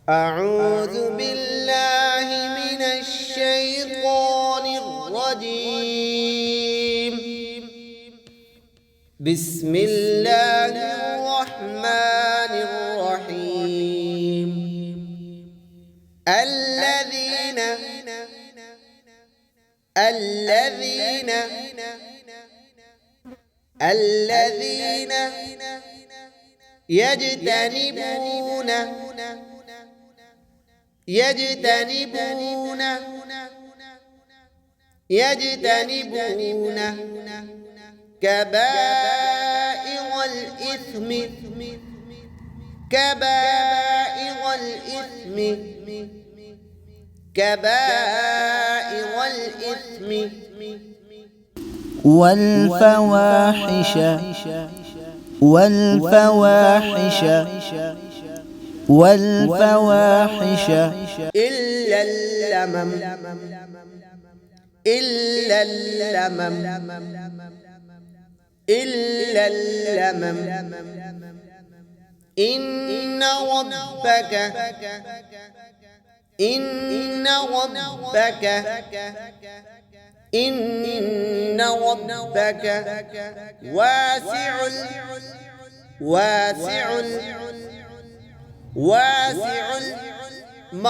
أعوذ بالله من الشيطان الرجيم. بسم الله الرحمن الرحيم. الذين يجتنبون كبائر الإثم والفواحش إلا اللمم إن ربك واسع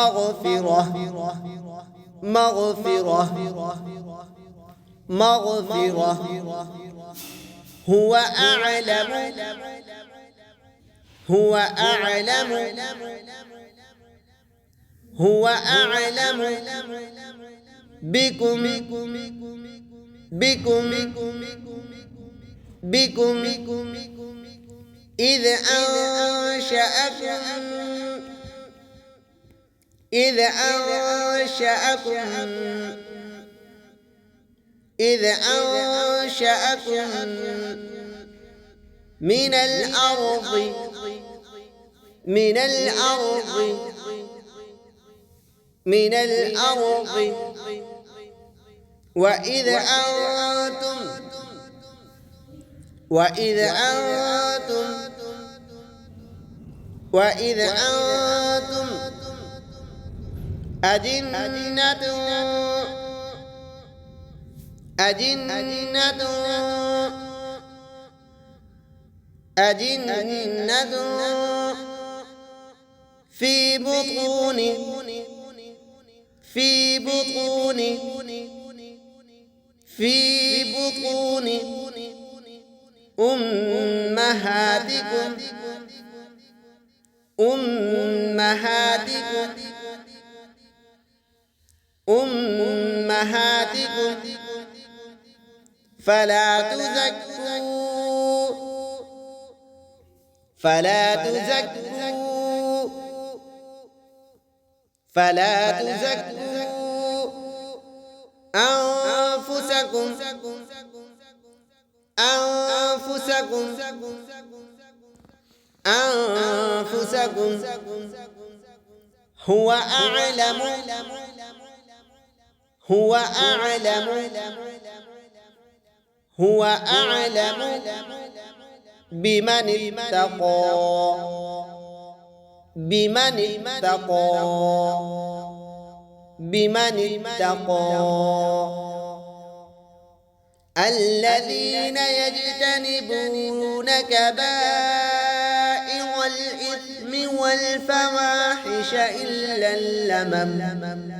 المغفرة هو أعلم بكم إذ أنشأكم من الأرض وإذ أنتم أجنة في بطون أمهاتكم فلا تزكوا أنفسكم هو أعلم بمن اتقى الذين يجتنبون كبائر الإثم والفواحش إلا اللمم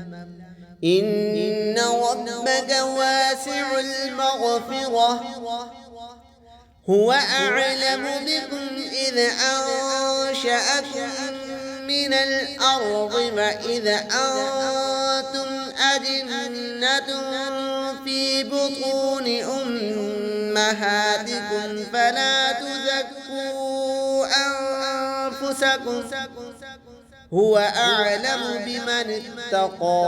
إن ربك واسع المغفرة هو أعلم بكم إذ أنشأكم من الأرض وإذ أنتم أجنة في بطون أمهاتكم فلا تزكوا أنفسكم هو أعلم بمن اتقى